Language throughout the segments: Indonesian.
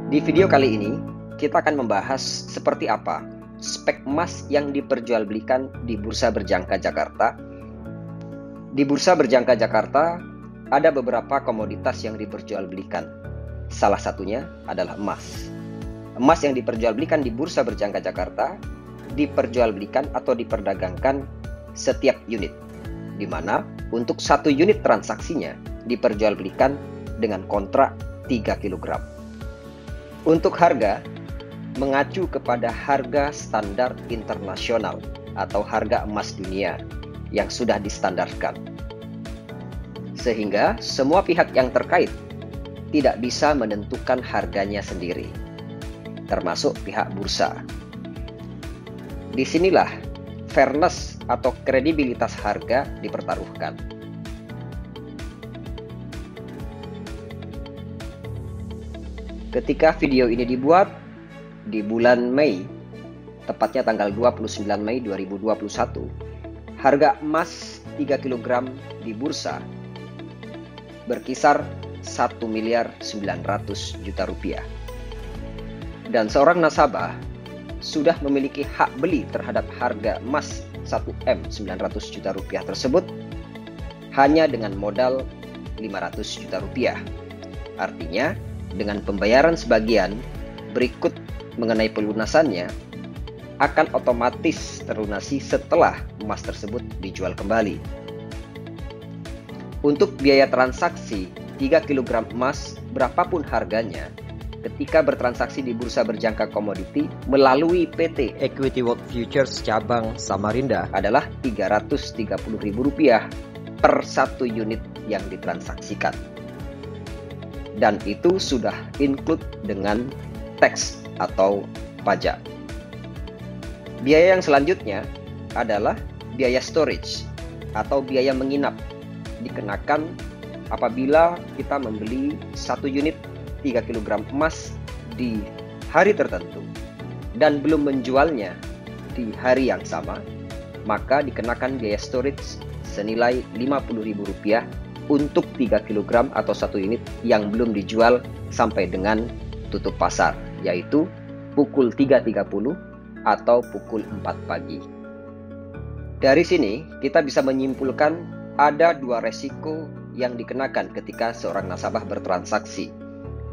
Di video kali ini, kita akan membahas seperti apa spek emas yang diperjualbelikan di Bursa Berjangka Jakarta. Di Bursa Berjangka Jakarta, ada beberapa komoditas yang diperjualbelikan. Salah satunya adalah emas. Emas yang diperjualbelikan di Bursa Berjangka Jakarta diperjualbelikan atau diperdagangkan setiap unit, di mana untuk satu unit transaksinya diperjualbelikan dengan kontrak 3 kg. Untuk harga, mengacu kepada harga standar internasional atau harga emas dunia yang sudah distandarkan. Sehingga semua pihak yang terkait tidak bisa menentukan harganya sendiri, termasuk pihak bursa. Disinilah fairness atau kredibilitas harga dipertaruhkan. Ketika video ini dibuat di bulan Mei, tepatnya tanggal 29 Mei 2021, harga emas 3 kg di bursa berkisar 1.900.000.000 rupiah. Dan seorang nasabah sudah memiliki hak beli terhadap harga emas 1M 900 juta rupiah tersebut hanya dengan modal 500 juta rupiah. Artinya, dengan pembayaran sebagian berikut mengenai pelunasannya akan otomatis terlunasi setelah emas tersebut dijual kembali. Untuk biaya transaksi 3 kg emas berapapun harganya, ketika bertransaksi di Bursa Berjangka Komoditi melalui PT Equity World Futures cabang Samarinda adalah Rp330.000 per satu unit yang ditransaksikan. Dan itu sudah include dengan tax atau pajak. Biaya yang selanjutnya adalah biaya storage atau biaya menginap, dikenakan apabila kita membeli satu unit 3 kg emas di hari tertentu dan belum menjualnya di hari yang sama, maka dikenakan biaya storage senilai Rp50.000 untuk 3 kg atau satu unit yang belum dijual sampai dengan tutup pasar, yaitu pukul 3.30 atau pukul 4 pagi. Dari sini kita bisa menyimpulkan ada dua resiko yang dikenakan ketika seorang nasabah bertransaksi,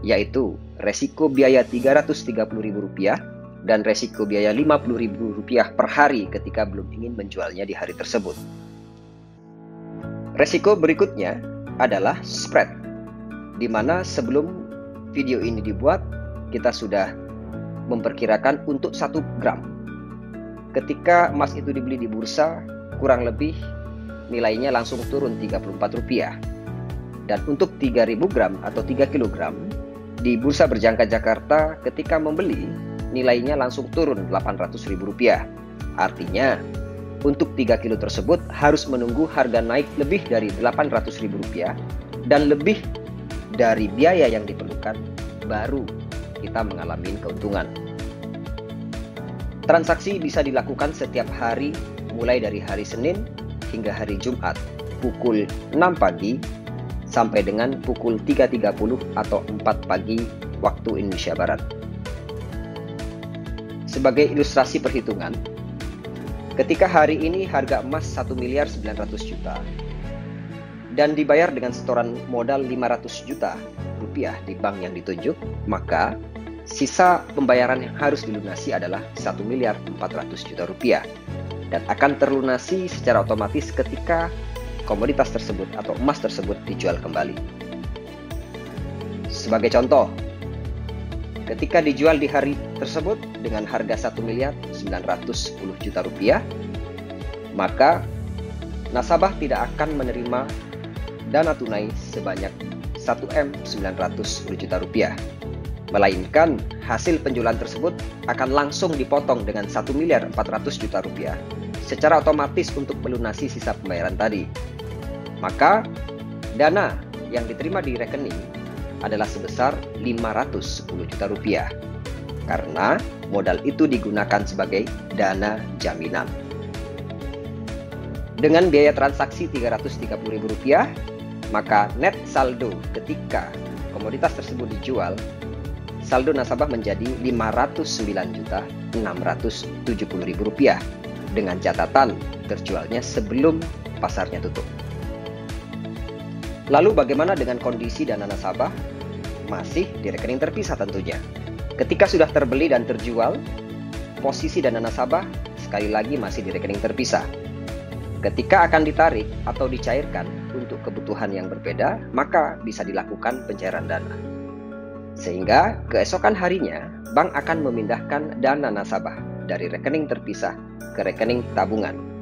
yaitu resiko biaya Rp330.000 dan resiko biaya Rp50.000 per hari ketika belum ingin menjualnya di hari tersebut. Resiko berikutnya adalah spread, di mana sebelum video ini dibuat, kita sudah memperkirakan untuk 1 gram. Ketika emas itu dibeli di bursa, kurang lebih nilainya langsung turun Rp34. Dan untuk 3.000 gram atau 3 kg, di Bursa Berjangka Jakarta ketika membeli, nilainya langsung turun Rp800.000. Artinya, untuk 3 kilo tersebut harus menunggu harga naik lebih dari Rp800.000 dan lebih dari biaya yang diperlukan, baru kita mengalami keuntungan. Transaksi bisa dilakukan setiap hari mulai dari hari Senin hingga hari Jumat pukul 6 pagi sampai dengan pukul 3.30 atau 4 pagi waktu Indonesia Barat. Sebagai ilustrasi perhitungan, ketika hari ini harga emas Rp1.900.000.000 dan dibayar dengan setoran modal Rp500 juta di bank yang ditunjuk, maka sisa pembayaran yang harus dilunasi adalah Rp1.400.000.000 dan akan terlunasi secara otomatis ketika komoditas tersebut atau emas tersebut dijual kembali. Sebagai contoh, ketika dijual di hari tersebut dengan harga Rp1.910.000.000, maka nasabah tidak akan menerima dana tunai sebanyak Rp1.910.000.000, melainkan hasil penjualan tersebut akan langsung dipotong dengan Rp1.400.000.000 secara otomatis untuk melunasi sisa pembayaran tadi. Maka dana yang diterima di rekening adalah sebesar Rp510.000.000 karena modal itu digunakan sebagai dana jaminan. Dengan biaya transaksi Rp330.000, maka net saldo ketika komoditas tersebut dijual saldo nasabah menjadi Rp509.670.000 dengan catatan terjualnya sebelum pasarnya tutup. Lalu bagaimana dengan kondisi dana nasabah? Masih di rekening terpisah tentunya. Ketika sudah terbeli dan terjual, posisi dana nasabah sekali lagi masih di rekening terpisah. Ketika akan ditarik atau dicairkan untuk kebutuhan yang berbeda, maka bisa dilakukan pencairan dana. Sehingga keesokan harinya, bank akan memindahkan dana nasabah dari rekening terpisah ke rekening tabungan